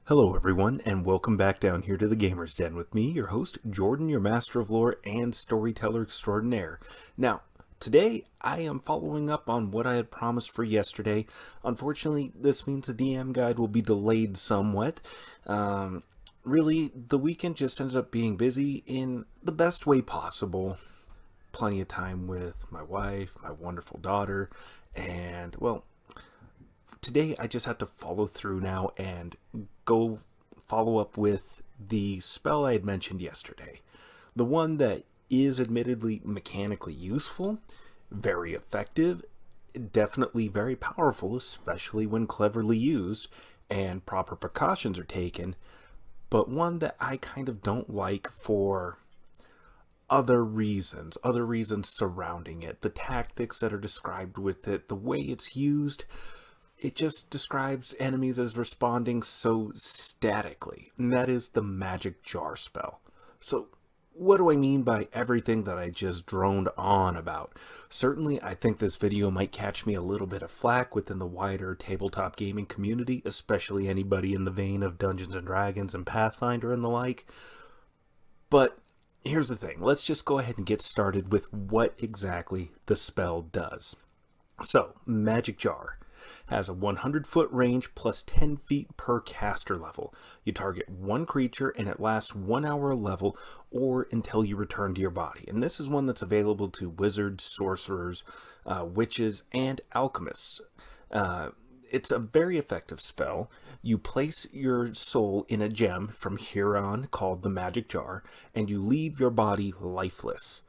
Hello everyone, and welcome back down here to the Gamer's Den with me, your host, Jordan, your master of lore and storyteller extraordinaire. Now, today I am following up on what I had promised for yesterday. Unfortunately, this means the DM guide will be delayed somewhat. Really, the weekend just ended up being busy in the best way possible. Plenty of time with my wife, my wonderful daughter, and, well, today I just have to follow through now and go follow up with the spell I had mentioned yesterday. The one that is admittedly mechanically useful, very effective, definitely very powerful, especially when cleverly used and proper precautions are taken, but one that I kind of don't like for other reasons surrounding it, the tactics that are described with it, the way it's used. It just describes enemies as responding so statically, and that is the magic jar spell. So, what do I mean by everything that I just droned on about? Certainly, I think this video might catch me a little bit of flack within the wider tabletop gaming community, especially anybody in the vein of Dungeons & Dragons and Pathfinder and the like. But here's the thing, let's just go ahead and get started with what exactly the spell does. So, Magic Jar has a 100-foot range plus 10 feet per caster level. You target one creature and it lasts 1 hour a level or until you return to your body. And this is one that's available to wizards, sorcerers, witches, and alchemists. It's a very effective spell. You place your soul in a gem from here on called the Magic Jar, and you leave your body lifeless.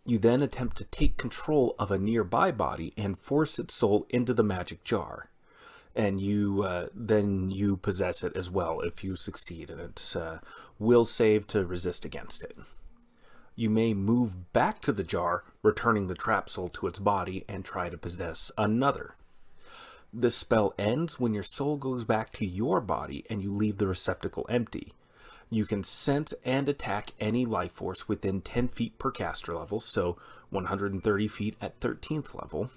You then attempt to take control of a nearby body and force its soul into the magic jar. And then you possess it as well if you succeed, and it's will save to resist against it. You may move back to the jar, returning the trap soul to its body, and try to possess another. This spell ends when your soul goes back to your body and you leave the receptacle empty. You can sense and attack any life force within 10 feet per caster level, so 130 feet at 13th level,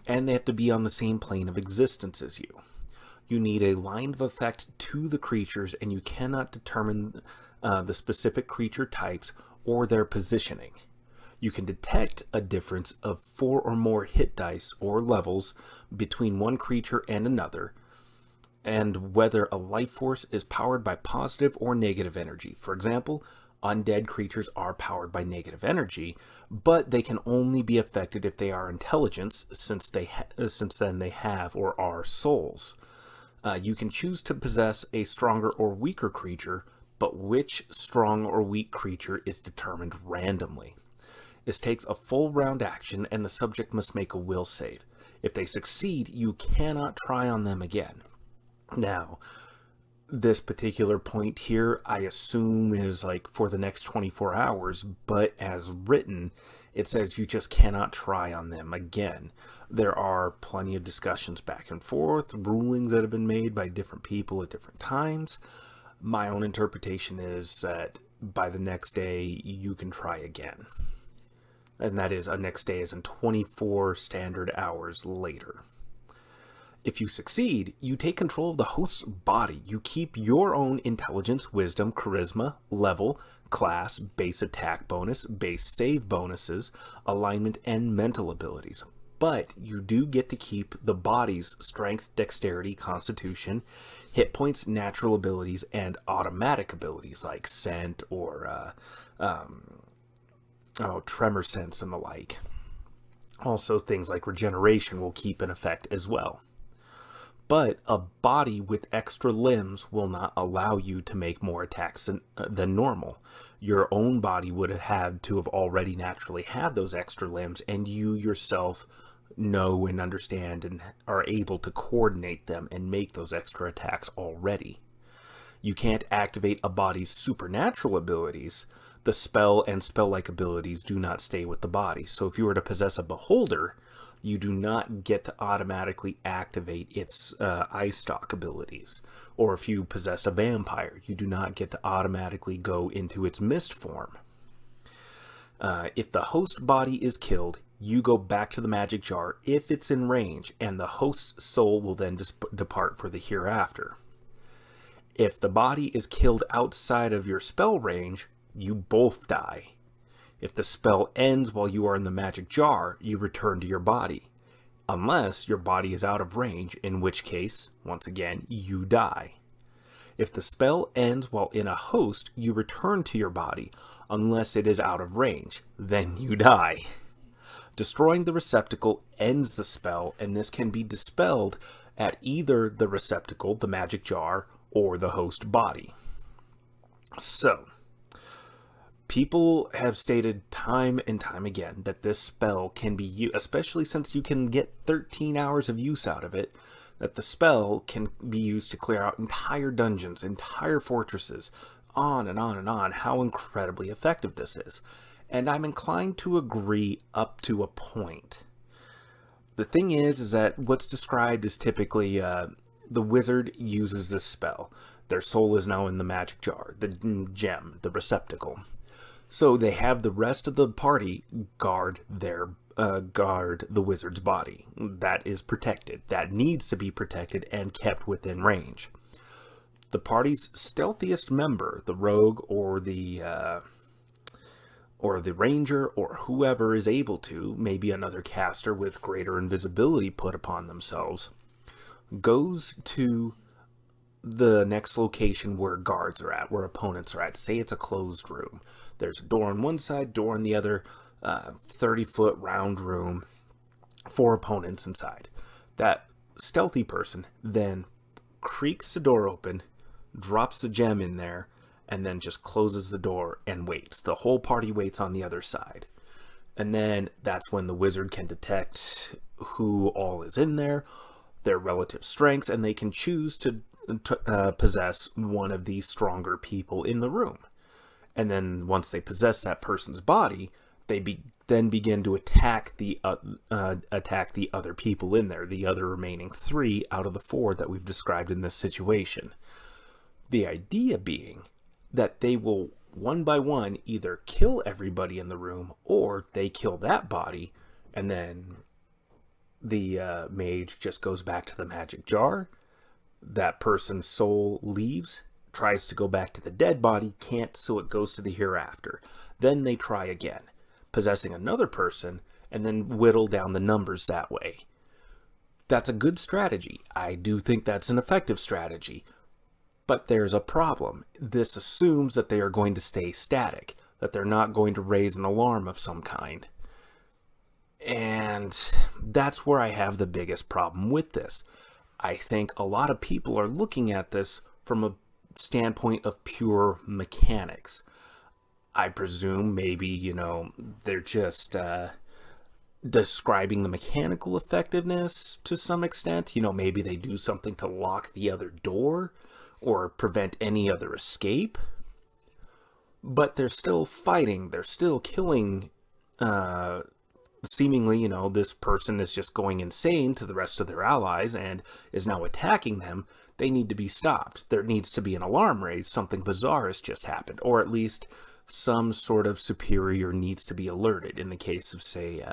and they have to be on the same plane of existence as you. You need a line of effect to the creatures, and you cannot determine the specific creature types or their positioning. You can detect a difference of 4 or more hit dice or levels between one creature and another, and whether a life force is powered by positive or negative energy. For example, undead creatures are powered by negative energy, but they can only be affected if they are intelligence, since then they have or are souls. You can choose to possess a stronger or weaker creature, but which strong or weak creature is determined randomly. This takes a full round action, and the subject must make a will save. If they succeed, you cannot try on them again. Now, this particular point here, I assume is like for the next 24 hours, but as written, it says you just cannot try on them again. There are plenty of discussions back and forth, rulings that have been made by different people at different times. My own interpretation is that by the next day, you can try again. And that is, a next day is in 24 standard hours later. If you succeed, you take control of the host's body. You keep your own intelligence, wisdom, charisma, level, class, base attack bonus, base save bonuses, alignment, and mental abilities. But you do get to keep the body's strength, dexterity, constitution, hit points, natural abilities, and automatic abilities like scent or tremor sense and the like. Also, things like regeneration will keep in effect as well. But a body with extra limbs will not allow you to make more attacks than normal. Your own body would have had to have already naturally had those extra limbs, and you yourself know and understand and are able to coordinate them and make those extra attacks already. You can't activate a body's supernatural abilities. The spell and spell-like abilities do not stay with the body. So if you were to possess a beholder, you do not get to automatically activate its eye stalk abilities. Or if you possessed a vampire, you do not get to automatically go into its mist form. If the host body is killed, you go back to the magic jar if it's in range, and the host's soul will then depart for the hereafter. If the body is killed outside of your spell range, you both die. If the spell ends while you are in the magic jar, you return to your body. Unless your body is out of range, in which case, once again, you die. If the spell ends while in a host, you return to your body, unless it is out of range. Then you die. Destroying the receptacle ends the spell, and this can be dispelled at either the receptacle, the magic jar, or the host body. So, people have stated time and time again that this spell can be used, especially since you can get 13 hours of use out of it, that the spell can be used to clear out entire dungeons, entire fortresses, on and on and on, how incredibly effective this is. And I'm inclined to agree up to a point. The thing is that what's described is typically the wizard uses this spell. Their soul is now in the magic jar, the gem, the receptacle. So they have the rest of the party guard the wizard's body. That is protected. That needs to be protected and kept within range. The party's stealthiest member, the rogue or the ranger or whoever is able to, maybe another caster with greater invisibility put upon themselves, goes to the next location where guards are at, where opponents are at. Say it's a closed room. There's a door on one side, door on the other, 30-foot round room, 4 opponents inside. That stealthy person then creaks the door open, drops the gem in there, and then just closes the door and waits. The whole party waits on the other side. And then that's when the wizard can detect who all is in there, their relative strengths, and they can choose to possess one of these stronger people in the room. And then once they possess that person's body, they then begin to attack the other people in there, the other remaining 3 out of the 4 that we've described in this situation. The idea being that they will, one by one, either kill everybody in the room, or they kill that body, and then the mage just goes back to the magic jar. That person's soul leaves, tries to go back to the dead body, can't, so it goes to the hereafter. Then they try again, possessing another person, and then whittle down the numbers that way. That's a good strategy. I do think that's an effective strategy. But there's a problem. This assumes that they are going to stay static, that they're not going to raise an alarm of some kind. And that's where I have the biggest problem with this. I think a lot of people are looking at this from a standpoint of pure mechanics. I presume maybe, they're just describing the mechanical effectiveness to some extent. Maybe they do something to lock the other door or prevent any other escape. But they're still fighting. They're still killing. Seemingly, this person is just going insane to the rest of their allies and is now attacking them. They need to be stopped. There needs to be an alarm raised. Something bizarre has just happened. Or at least some sort of superior needs to be alerted in the case of, say,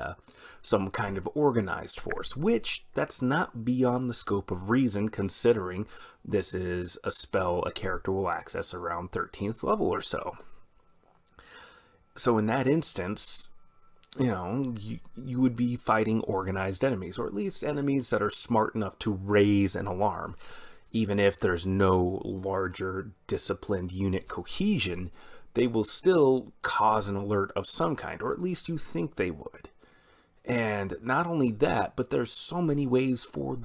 some kind of organized force, which that's not beyond the scope of reason, considering this is a spell a character will access around 13th level or so. So in that instance, you would be fighting organized enemies, or at least enemies that are smart enough to raise an alarm. Even if there's no larger disciplined unit cohesion, they will still cause an alert of some kind, or at least you think they would. And not only that, but there's so many ways for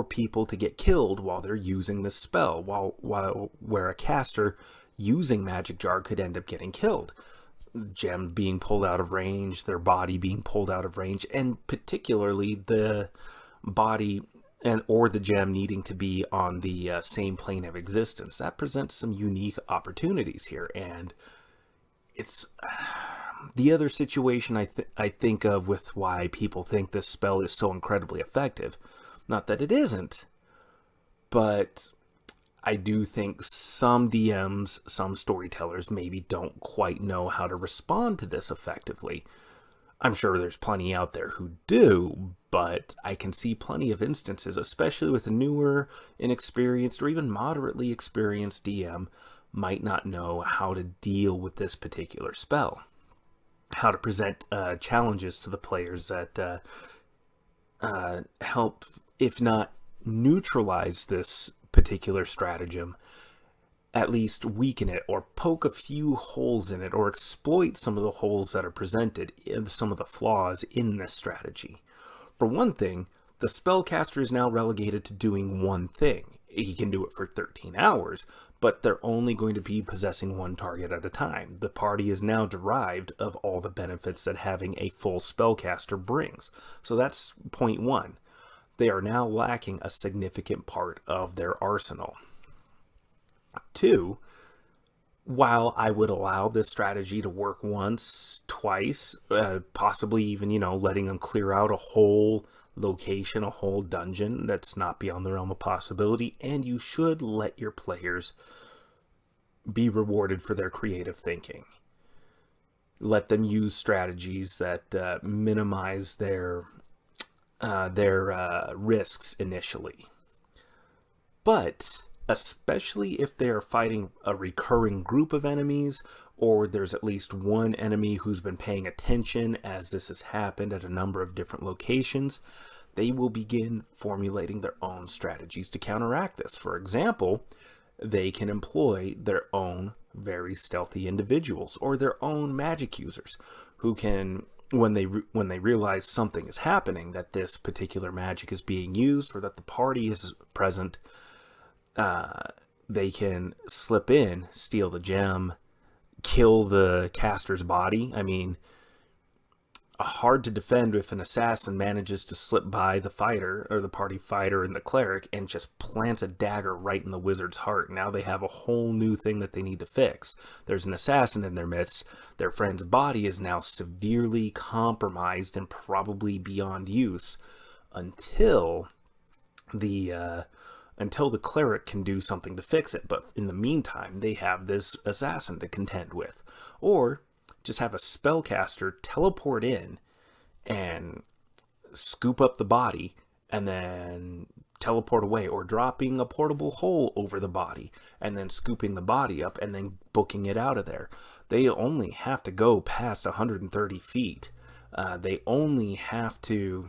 people to get killed while they're using this spell, where a caster using Magic Jar could end up getting killed. Gem being pulled out of range, their body being pulled out of range, and particularly the body or the gem needing to be on the same plane of existence. That presents some unique opportunities here, and it's the other situation I think of with why people think this spell is so incredibly effective. Not that it isn't, but I do think some DMs, some storytellers maybe don't quite know how to respond to this effectively. I'm sure there's plenty out there who do, but I can see plenty of instances, especially with a newer, inexperienced, or even moderately experienced DM, might not know how to deal with this particular spell, how to present challenges to the players that help, if not neutralize this particular stratagem, at least weaken it or poke a few holes in it or exploit some of the holes that are presented in some of the flaws in this strategy. For one thing, the spellcaster is now relegated to doing one thing. He can do it for 13 hours, but they're only going to be possessing one target at a time. The party is now derived of all the benefits that having a full spellcaster brings. So that's point one. They are now lacking a significant part of their arsenal. Two, while I would allow this strategy to work once, twice, possibly even, letting them clear out a whole location, a whole dungeon, that's not beyond the realm of possibility, and you should let your players be rewarded for their creative thinking. Let them use strategies that minimize their risks initially. But especially if they're fighting a recurring group of enemies, or there's at least one enemy who's been paying attention as this has happened at a number of different locations, they will begin formulating their own strategies to counteract this. For example, they can employ their own very stealthy individuals or their own magic users who can, when they realize something is happening, that this particular magic is being used or that the party is present, they can slip in, steal the gem, kill the caster's body. I mean, hard to defend if an assassin manages to slip by the fighter or the party fighter and the cleric and just plants a dagger right in the wizard's heart. Now they have a whole new thing that they need to fix. There's an assassin in their midst. Their friend's body is now severely compromised and probably beyond use until the cleric can do something to fix it. But in the meantime, they have this assassin to contend with. Or just have a spellcaster teleport in and scoop up the body and then teleport away, or dropping a portable hole over the body and then scooping the body up and then booking it out of there. They only have to go past 130 feet. They only have to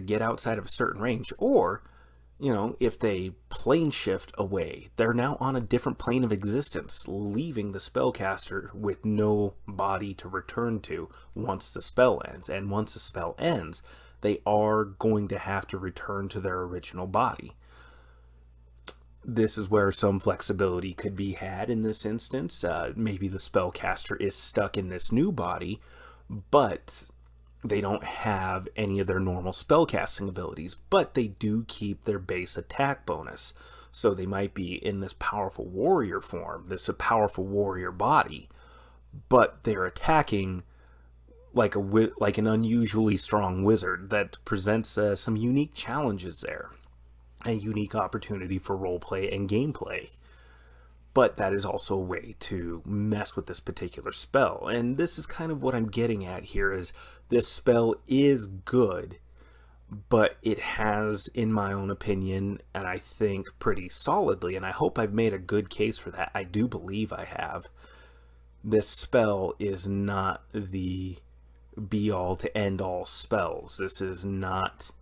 get outside of a certain range, or if they plane shift away, they're now on a different plane of existence, leaving the spellcaster with no body to return to once the spell ends. And once the spell ends, they are going to have to return to their original body. This is where some flexibility could be had in this instance. Maybe the spellcaster is stuck in this new body, but they don't have any of their normal spellcasting abilities, but they do keep their base attack bonus. So they might be in this powerful warrior form, this powerful warrior body, but they're attacking like an unusually strong wizard. That presents some unique challenges there, a unique opportunity for roleplay and gameplay. But that is also a way to mess with this particular spell. And this is kind of what I'm getting at here, is this spell is good, but it has, in my own opinion, and I think pretty solidly, and I hope I've made a good case for that. I do believe I have. This spell is not the be-all to end-all spells. This is not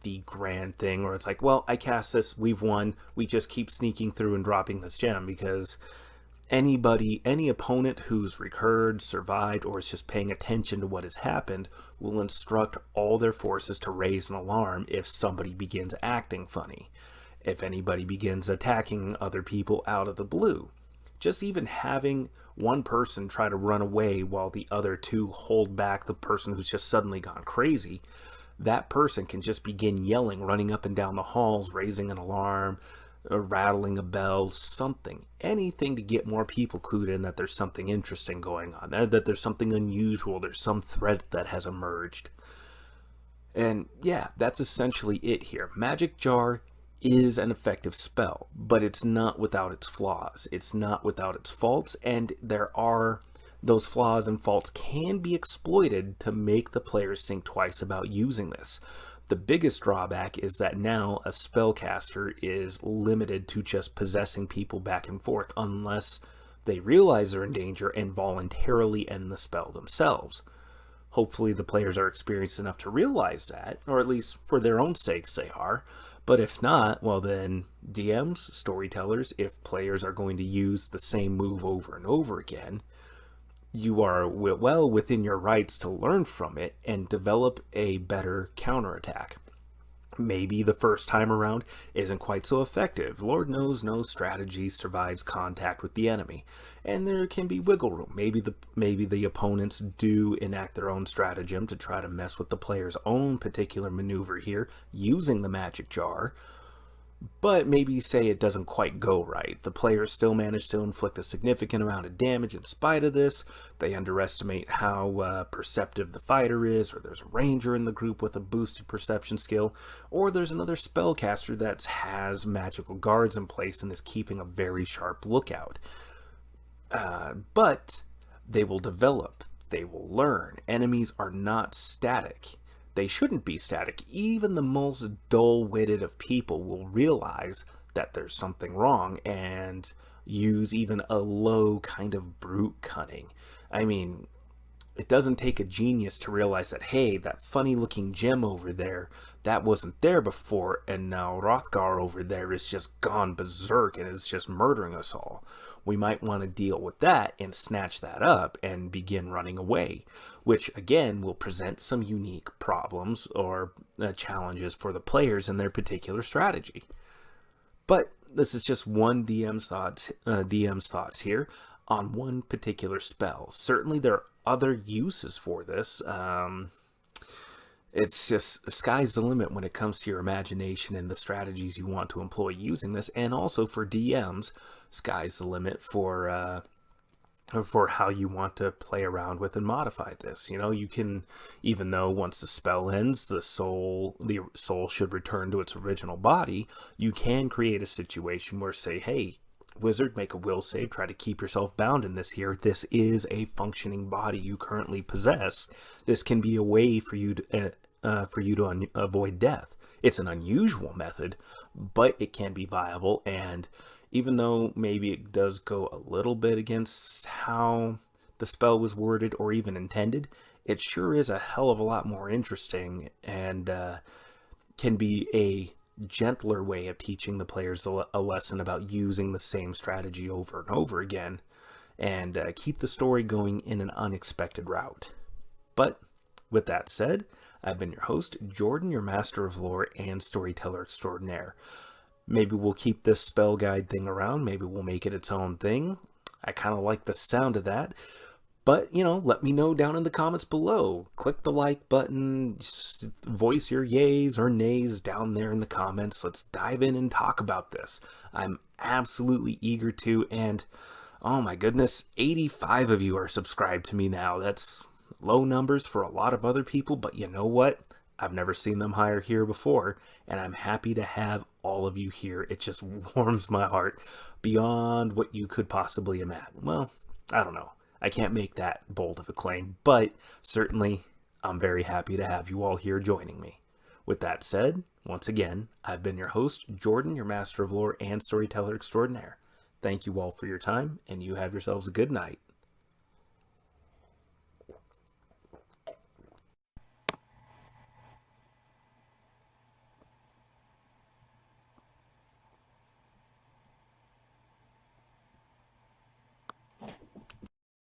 the grand thing where it's like, well, I cast this, we've won, we just keep sneaking through and dropping this gem, because any opponent who's recurred, survived, or is just paying attention to what has happened will instruct all their forces to raise an alarm if somebody begins acting funny, if anybody begins attacking other people out of the blue. Just even having one person try to run away while the other two hold back the person who's just suddenly gone crazy, that person can just begin yelling, running up and down the halls, raising an alarm, rattling a bell, something, anything to get more people clued in that there's something interesting going on, that there's something unusual, there's some threat that has emerged. And yeah, that's essentially it here. Magic Jar is an effective spell, but it's not without its flaws. It's not without its faults, and those flaws and faults can be exploited to make the players think twice about using this. The biggest drawback is that now a spellcaster is limited to just possessing people back and forth unless they realize they're in danger and voluntarily end the spell themselves. Hopefully the players are experienced enough to realize that, or at least for their own sakes they are. But if not, well then, DMs, storytellers, if players are going to use the same move over and over again, you are well within your rights to learn from it and develop a better counterattack. Maybe the first time around isn't quite so effective. Lord knows no strategy survives contact with the enemy, and there can be wiggle room. Maybe the opponents do enact their own stratagem to try to mess with the player's own particular maneuver here using the magic jar. But maybe say it doesn't quite go right. The players still manage to inflict a significant amount of damage in spite of this. They underestimate how perceptive the fighter is, or there's a ranger in the group with a boosted perception skill, or there's another spellcaster that has magical guards in place and is keeping a very sharp lookout. But they will develop. They will learn. Enemies are not static. They shouldn't be static. Even the most dull-witted of people will realize that there's something wrong and use even a low kind of brute cunning. I mean, it doesn't take a genius to realize that, hey, that funny-looking gem over there, that wasn't there before, and now Rothgar over there is just gone berserk and is just murdering us all. We might want to deal with that and snatch that up and begin running away, which again will present some unique problems or challenges for the players in their particular strategy. But this is just one DM's thoughts here on one particular spell. Certainly there are other uses for this. It's just sky's the limit when it comes to your imagination and the strategies you want to employ using this, and also for DMs, sky's the limit for how you want to play around with and modify this. You know, you can, even though once the spell ends, the soul should return to its original body, you can create a situation where, say, hey, wizard, make a will save, try to keep yourself bound in this here. This is a functioning body you currently possess. This can be a way for you to avoid death. It's an unusual method, but it can be viable, and even though maybe it does go a little bit against how the spell was worded or even intended, it sure is a hell of a lot more interesting and can be a gentler way of teaching the players a lesson about using the same strategy over and over again, and keep the story going in an unexpected route. But with that said, I've been your host, Jordan, your master of lore and storyteller extraordinaire. Maybe we'll keep this spell guide thing around. Maybe we'll make it its own thing. I kind of like the sound of that. But, you know, let me know down in the comments below. Click the like button, voice your yays or nays down there in the comments. Let's dive in and talk about this. I'm absolutely eager to, and oh my goodness, 85 of you are subscribed to me now. That's low numbers for a lot of other people, but you know what? I've never seen them higher here before, and I'm happy to have all of you here. It just warms my heart beyond what you could possibly imagine. Well, I don't know. I can't make that bold of a claim, but certainly I'm very happy to have you all here joining me. With that said, once again, I've been your host, Jordan, your master of lore and storyteller extraordinaire. Thank you all for your time, and you have yourselves a good night.